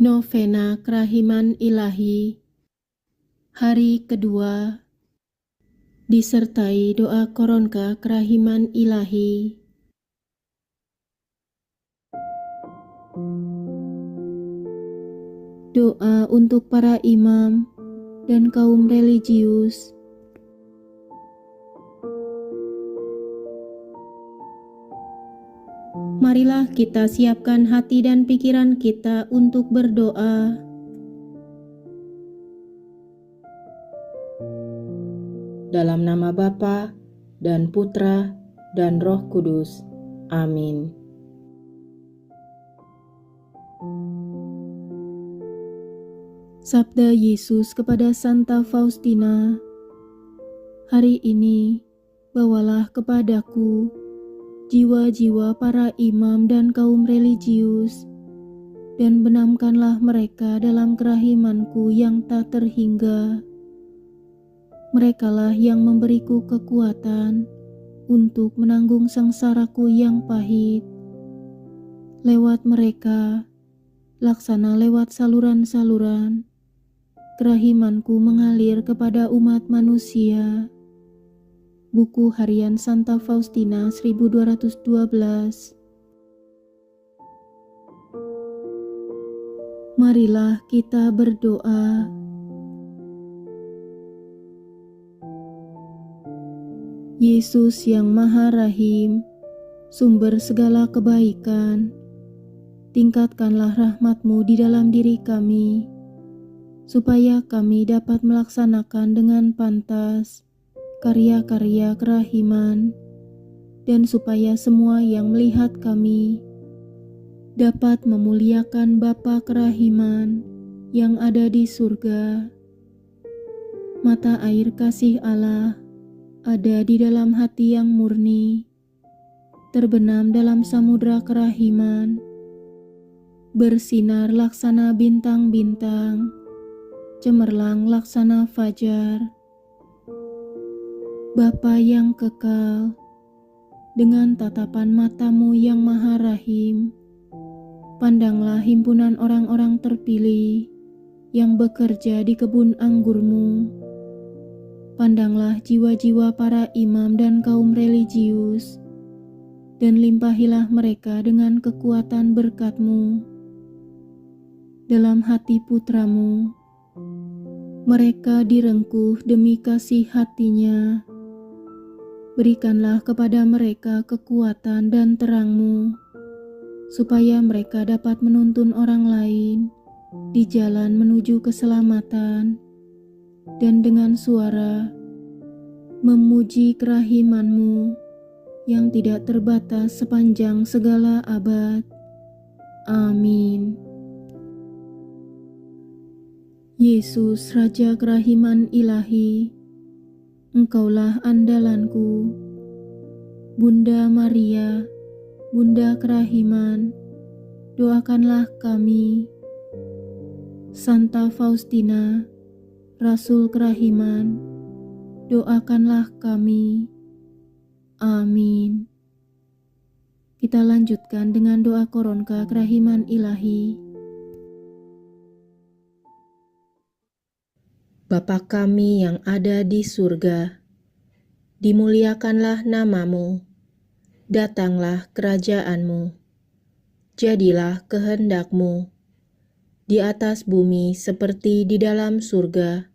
Novena Kerahiman Ilahi, hari kedua, disertai doa koronka kerahiman ilahi. Doa untuk para imam dan kaum religius. Marilah kita siapkan hati dan pikiran kita untuk berdoa. Dalam nama Bapa dan Putra dan Roh Kudus. Amin. Sabda Yesus kepada Santa Faustina, hari ini bawalah kepadaku jiwa-jiwa para imam dan kaum religius, dan benamkanlah mereka dalam kerahimanku yang tak terhingga. Merekalah yang memberiku kekuatan untuk menanggung sengsaraku yang pahit. Lewat mereka, laksana lewat saluran-saluran, kerahimanku mengalir kepada umat manusia. Buku Harian Santa Faustina 1212. Marilah kita berdoa. Yesus yang Maha Rahim, sumber segala kebaikan, tingkatkanlah rahmat-Mu di dalam diri kami, supaya kami dapat melaksanakan dengan pantas karya-karya kerahiman, dan supaya semua yang melihat kami dapat memuliakan Bapa kerahiman yang ada di surga. Mata air kasih Allah ada di dalam hati yang murni, terbenam dalam samudra kerahiman, bersinar laksana bintang-bintang, cemerlang laksana fajar. Bapa yang kekal, dengan tatapan mata-Mu yang Maha Rahim, pandanglah himpunan orang-orang terpilih yang bekerja di kebun anggur-Mu. Pandanglah jiwa-jiwa para imam dan kaum religius, dan limpahilah mereka dengan kekuatan berkat-Mu. Dalam hati putra-Mu, mereka direngkuh demi kasih hatinya. Berikanlah kepada mereka kekuatan dan terang-Mu, supaya mereka dapat menuntun orang lain di jalan menuju keselamatan, dan dengan suara memuji kerahiman-Mu yang tidak terbatas sepanjang segala abad. Amin. Yesus, Raja Kerahiman Ilahi, Engkaulah andalanku. Bunda Maria, Bunda Kerahiman, doakanlah kami. Santa Faustina, Rasul Kerahiman, doakanlah kami. Amin. Kita lanjutkan dengan doa koronka kerahiman ilahi. Bapa kami yang ada di surga, dimuliakanlah nama-Mu, datanglah kerajaan-Mu, jadilah kehendak-Mu, di atas bumi seperti di dalam surga.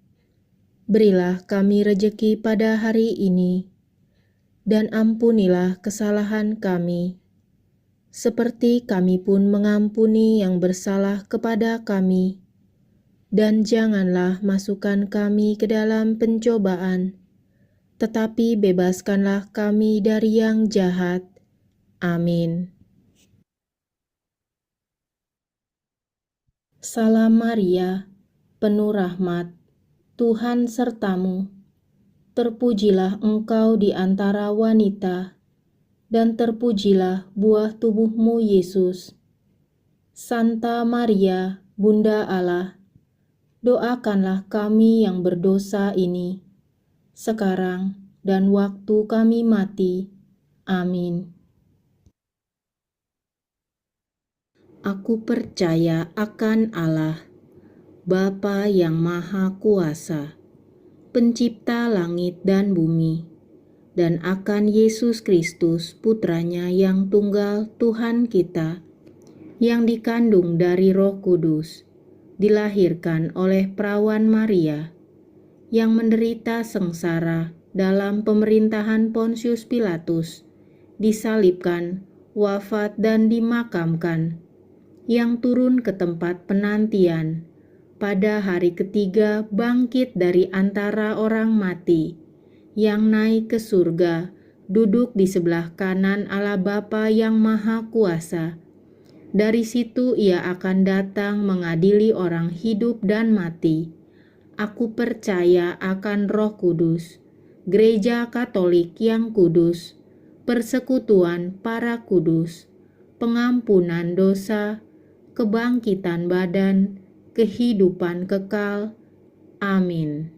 Berilah kami rejeki pada hari ini, dan ampunilah kesalahan kami, seperti kami pun mengampuni yang bersalah kepada kami. Dan janganlah masukkan kami ke dalam pencobaan, tetapi bebaskanlah kami dari yang jahat. Amin. Salam Maria, penuh rahmat, Tuhan sertamu. Terpujilah engkau di antara wanita, dan terpujilah buah tubuh-Mu, Yesus. Santa Maria, Bunda Allah, doakanlah kami yang berdosa ini, sekarang dan waktu kami mati. Amin. Aku percaya akan Allah, Bapa yang Maha Kuasa, Pencipta langit dan bumi, dan akan Yesus Kristus, Putranya yang tunggal Tuhan kita, yang dikandung dari Roh Kudus, dilahirkan oleh perawan Maria, yang menderita sengsara dalam pemerintahan Pontius Pilatus, disalibkan, wafat dan dimakamkan, yang turun ke tempat penantian, pada hari ketiga bangkit dari antara orang mati, yang naik ke surga, duduk di sebelah kanan Allah Bapa yang Maha Kuasa. Dari situ ia akan datang mengadili orang hidup dan mati. Aku percaya akan Roh Kudus, Gereja Katolik yang kudus, persekutuan para kudus, pengampunan dosa, kebangkitan badan, kehidupan kekal. Amin.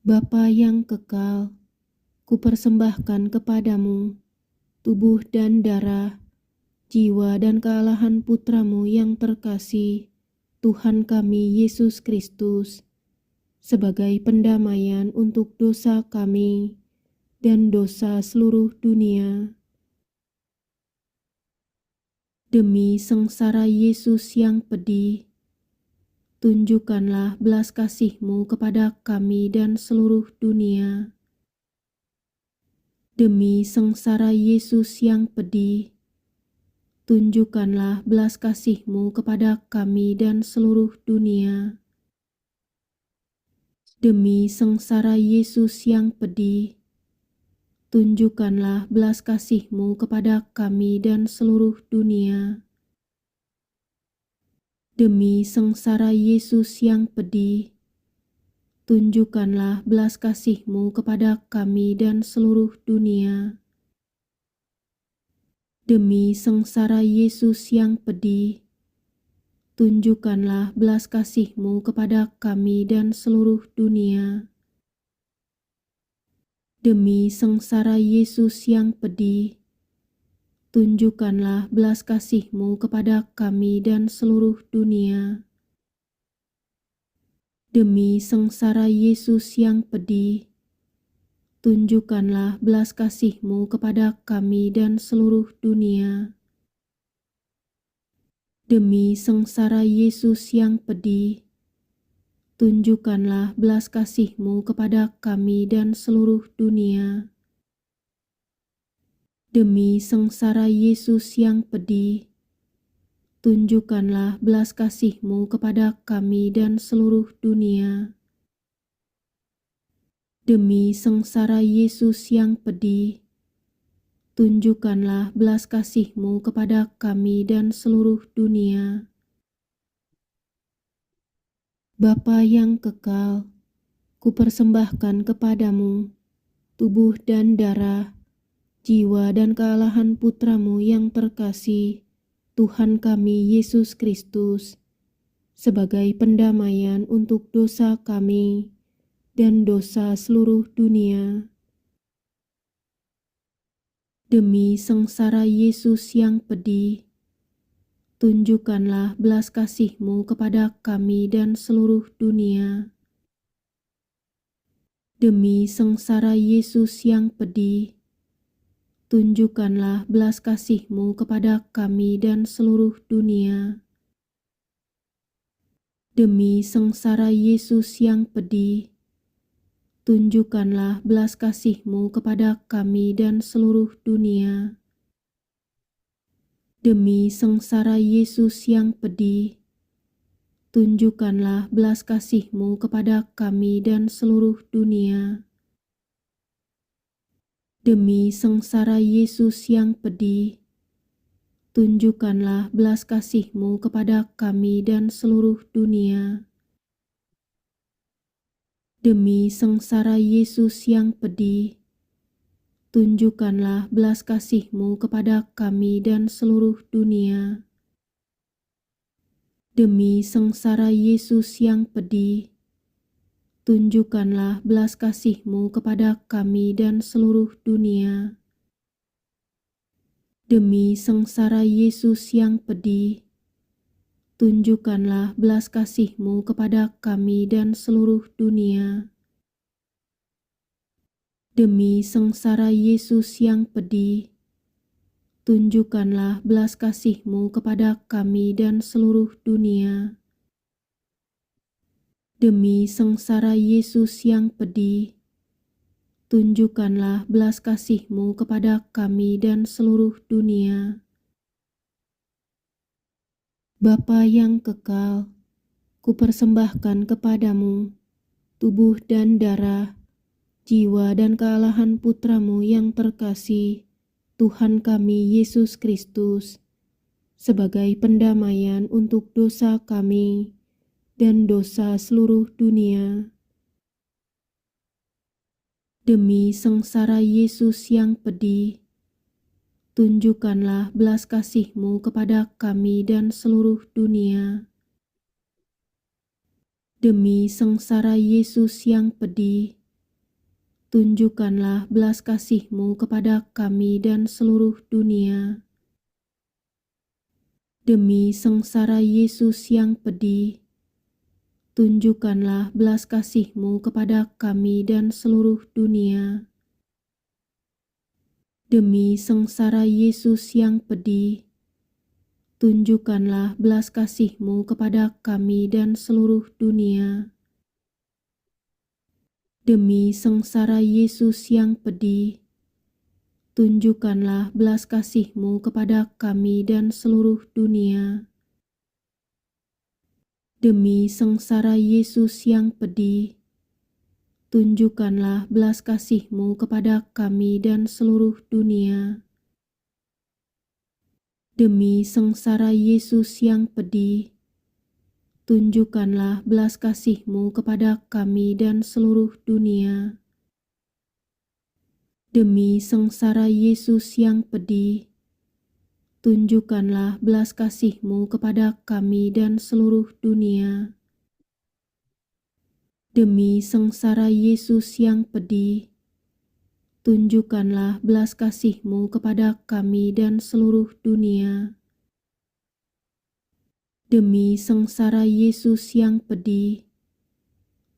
Bapa yang kekal, kupersembahkan kepadamu tubuh dan darah, jiwa dan kealahan Putramu yang terkasih, Tuhan kami Yesus Kristus, sebagai pendamaian untuk dosa kami dan dosa seluruh dunia. Demi sengsara Yesus yang pedih, tunjukkanlah belas kasih-Mu kepada kami dan seluruh dunia. Demi sengsara Yesus yang pedih, tunjukkanlah belas kasih-Mu kepada kami dan seluruh dunia. Demi sengsara Yesus yang pedih, tunjukkanlah belas kasih-Mu kepada kami dan seluruh dunia. Demi sengsara Yesus yang pedih, tunjukkanlah belas kasih-Mu kepada kami dan seluruh dunia. Demi sengsara Yesus yang pedih, tunjukkanlah belas kasih-Mu kepada kami dan seluruh dunia. Demi sengsara Yesus yang pedih, tunjukkanlah belas kasih-Mu kepada kami dan seluruh dunia. Demi sengsara Yesus yang pedih, tunjukkanlah belas kasih-Mu kepada kami dan seluruh dunia. Demi sengsara Yesus yang pedih, tunjukkanlah belas kasih-Mu kepada kami dan seluruh dunia. Demi sengsara Yesus yang pedih, tunjukkanlah belas kasih-Mu kepada kami dan seluruh dunia. Demi sengsara Yesus yang pedih, tunjukkanlah belas kasih-Mu kepada kami dan seluruh dunia. Bapa yang kekal, kupersembahkan kepadamu tubuh dan darah, jiwa dan kealahan Putramu yang terkasih, Tuhan kami Yesus Kristus, sebagai pendamaian untuk dosa kami dan dosa seluruh dunia. Demi sengsara Yesus yang pedih, tunjukkanlah belas kasih-Mu kepada kami dan seluruh dunia. Demi sengsara Yesus yang pedih, tunjukkanlah belas kasih-Mu kepada kami dan seluruh dunia. Demi sengsara Yesus yang pedih, tunjukkanlah belas kasih-Mu kepada kami dan seluruh dunia. Demi sengsara Yesus yang pedih, tunjukkanlah belas kasih-Mu kepada kami dan seluruh dunia. Demi sengsara Yesus yang pedih, tunjukkanlah belas kasih-Mu kepada kami dan seluruh dunia. Demi sengsara Yesus yang pedih, tunjukkanlah belas kasih-Mu kepada kami dan seluruh dunia. Demi sengsara Yesus yang pedih, tunjukkanlah belas kasih-Mu kepada kami dan seluruh dunia. Demi sengsara Yesus yang pedih, tunjukkanlah belas kasih-Mu kepada kami dan seluruh dunia. Demi sengsara Yesus yang pedih, tunjukkanlah belas kasih-Mu kepada kami dan seluruh dunia. Demi sengsara Yesus yang pedih, tunjukkanlah belas kasih-Mu kepada kami dan seluruh dunia. Bapa yang kekal, kupersembahkan kepadamu tubuh dan darah, jiwa dan kealahan Putra-Mu yang terkasih, Tuhan kami Yesus Kristus, sebagai pendamaian untuk dosa kami dan dosa seluruh dunia. Demi sengsara Yesus yang pedih, tunjukkanlah belas kasih-Mu kepada kami dan seluruh dunia. Demi sengsara Yesus yang pedih, tunjukkanlah belas kasih-Mu kepada kami dan seluruh dunia. Demi sengsara Yesus yang pedih, tunjukkanlah belas kasih-Mu kepada kami dan seluruh dunia. Demi sengsara Yesus yang pedih, tunjukkanlah belas kasih-Mu kepada kami dan seluruh dunia. Demi sengsara Yesus yang pedih, tunjukkanlah belas kasih-Mu kepada kami dan seluruh dunia. Demi sengsara Yesus yang pedih, tunjukkanlah belas kasih-Mu kepada kami dan seluruh dunia. Demi sengsara Yesus yang pedih, tunjukkanlah belas kasih-Mu kepada kami dan seluruh dunia. Demi sengsara Yesus yang pedih, tunjukkanlah belas kasih-Mu kepada kami dan seluruh dunia. Demi sengsara Yesus yang pedih, tunjukkanlah belas kasih-Mu kepada kami dan seluruh dunia. Demi sengsara Yesus yang pedih,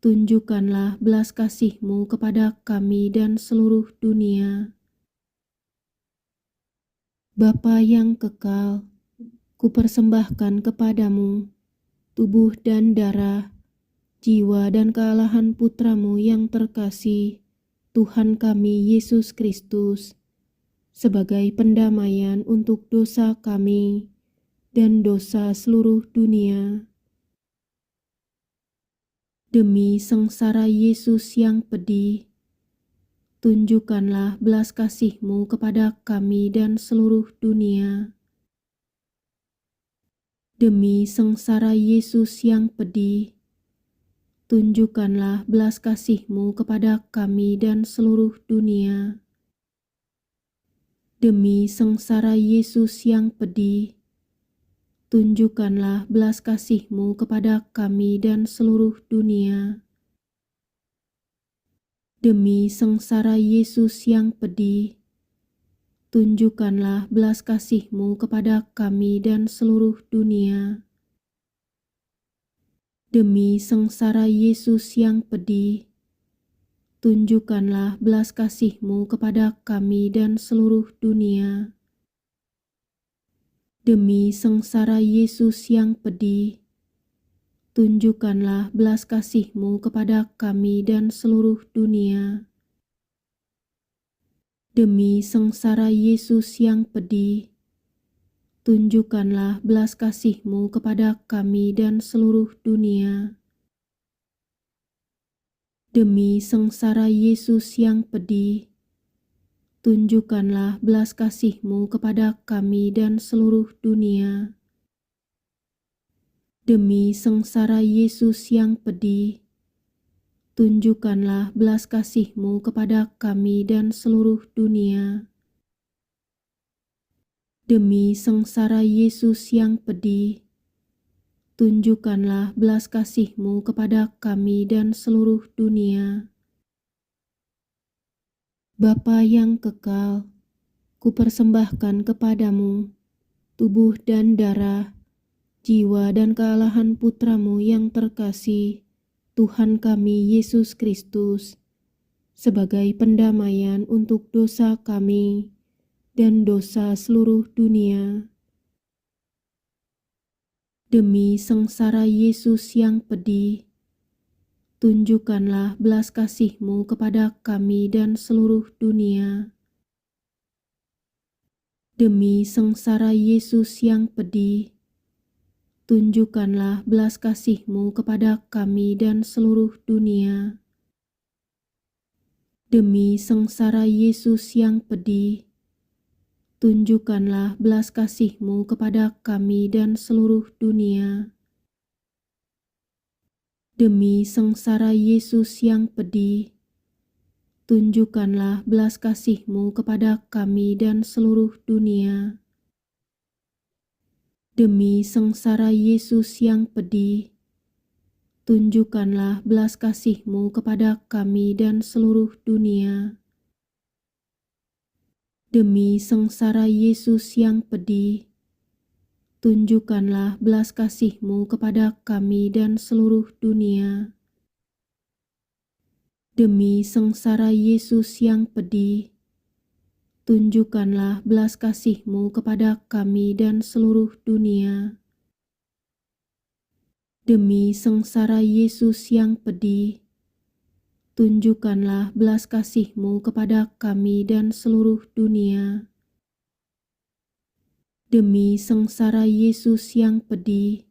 tunjukkanlah belas kasih-Mu kepada kami dan seluruh dunia. Bapa yang kekal, kupersembahkan kepadamu tubuh dan darah, jiwa dan kealahan Putra-Mu yang terkasih, Tuhan kami Yesus Kristus, sebagai pendamaian untuk dosa kami dan dosa seluruh dunia. Demi sengsara Yesus yang pedih, tunjukkanlah belas kasih-Mu kepada kami dan seluruh dunia. Demi sengsara Yesus yang pedih, tunjukkanlah belas kasih-Mu kepada kami dan seluruh dunia. Demi sengsara Yesus yang pedih, tunjukkanlah belas kasih-Mu kepada kami dan seluruh dunia. Demi sengsara Yesus yang pedih, tunjukkanlah belas kasih-Mu kepada kami dan seluruh dunia. Demi sengsara Yesus yang pedih, tunjukkanlah belas kasih-Mu kepada kami dan seluruh dunia. Demi sengsara Yesus yang pedih, tunjukkanlah belas kasih-Mu kepada kami dan seluruh dunia. Demi sengsara Yesus yang pedih, tunjukkanlah belas kasih-Mu kepada kami dan seluruh dunia. Demi sengsara Yesus yang pedih, tunjukkanlah belas kasih-Mu kepada kami dan seluruh dunia. Demi sengsara Yesus yang pedih, tunjukkanlah belas kasih-Mu kepada kami dan seluruh dunia. Demi sengsara Yesus yang pedih, tunjukkanlah belas kasih-Mu kepada kami dan seluruh dunia. Bapa yang kekal, kupersembahkan kepadamu tubuh dan darah, jiwa dan kealahan putramu yang terkasih, Tuhan kami Yesus Kristus, sebagai pendamaian untuk dosa kami dan dosa seluruh dunia. Demi sengsara Yesus yang pedih, tunjukkanlah belas kasih-Mu kepada kami dan seluruh dunia. Demi sengsara Yesus yang pedih, tunjukkanlah belas kasih-Mu kepada kami dan seluruh dunia. Demi sengsara Yesus yang pedih, tunjukkanlah belas kasih-Mu kepada kami dan seluruh dunia. Demi sengsara Yesus yang pedih, tunjukkanlah belas kasih-Mu kepada kami dan seluruh dunia. Demi sengsara Yesus yang pedih, tunjukkanlah belas kasih-Mu kepada kami dan seluruh dunia. Demi sengsara Yesus yang pedih, tunjukkanlah belas kasih-Mu kepada kami dan seluruh dunia. Demi sengsara Yesus yang pedih, tunjukkanlah belas kasih-Mu kepada kami dan seluruh dunia. Demi sengsara Yesus yang pedih, tunjukkanlah belas kasih-Mu kepada kami dan seluruh dunia. Demi sengsara Yesus yang pedih,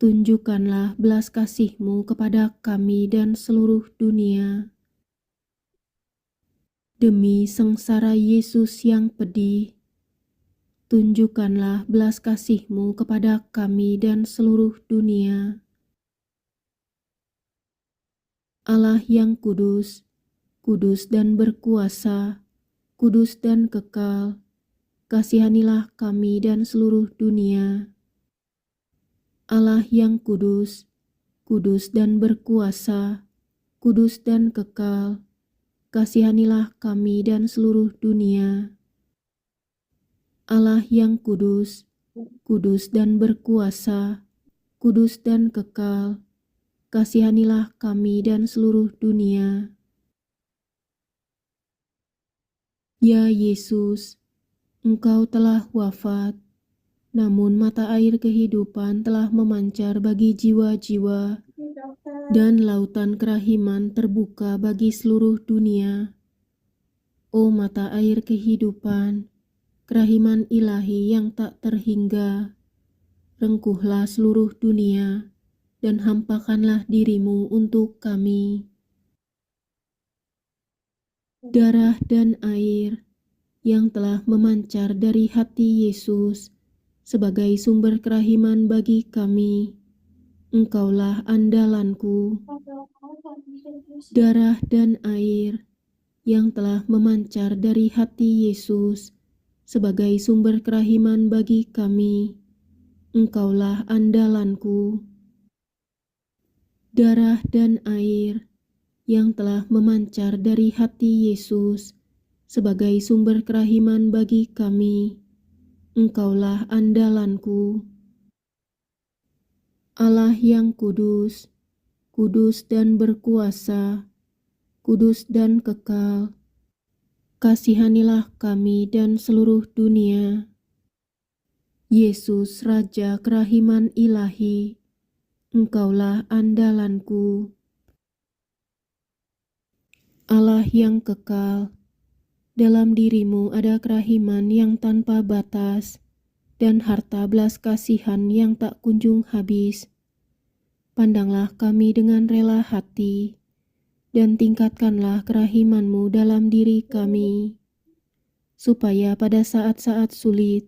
tunjukkanlah belas kasih-Mu kepada kami dan seluruh dunia. Demi sengsara Yesus yang pedih, tunjukkanlah belas kasih-Mu kepada kami dan seluruh dunia. Allah yang kudus, kudus dan berkuasa, kudus dan kekal, kasihanilah kami dan seluruh dunia. Allah yang kudus, kudus dan berkuasa, kudus dan kekal, kasihanilah kami dan seluruh dunia. Allah yang kudus, kudus dan berkuasa, kudus dan kekal, kasihanilah kami dan seluruh dunia. Ya Yesus, Engkau telah wafat, namun mata air kehidupan telah memancar bagi jiwa-jiwa, dan lautan kerahiman terbuka bagi seluruh dunia. O mata air kehidupan, kerahiman ilahi yang tak terhingga, rengkuhlah seluruh dunia, dan hampakanlah diri-Mu untuk kami. Darah dan air yang telah memancar dari hati Yesus sebagai sumber kerahiman bagi kami, Engkaulah andalanku. Darah dan air yang telah memancar dari hati Yesus sebagai sumber kerahiman bagi kami, Engkaulah andalanku. Darah dan air yang telah memancar dari hati Yesus sebagai sumber kerahiman bagi kami, Engkaulah andalanku. Allah yang kudus, kudus dan berkuasa, kudus dan kekal, kasihanilah kami dan seluruh dunia. Yesus Raja kerahiman ilahi, Engkaulah andalanku. Allah yang kekal, dalam diri-Mu ada kerahiman yang tanpa batas dan harta belas kasihan yang tak kunjung habis. Pandanglah kami dengan rela hati dan tingkatkanlah kerahiman-Mu dalam diri kami, supaya pada saat-saat sulit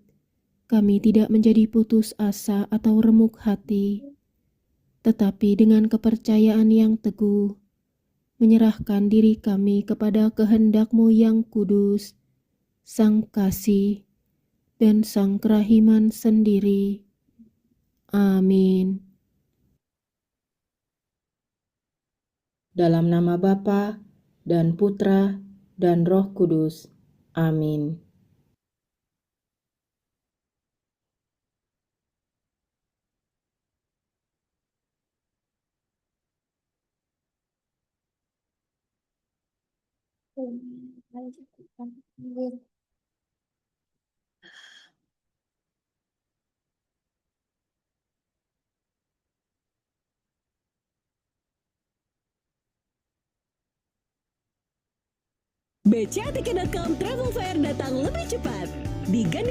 kami tidak menjadi putus asa atau remuk hati, tetapi dengan kepercayaan yang teguh, menyerahkan diri kami kepada kehendak-Mu yang kudus, Sang Kasih, dan Sang Kerahiman sendiri. Amin. Dalam nama Bapa dan Putra dan Roh Kudus. Amin. bcatk.com Travel Fair datang lebih cepat. Di Gandaria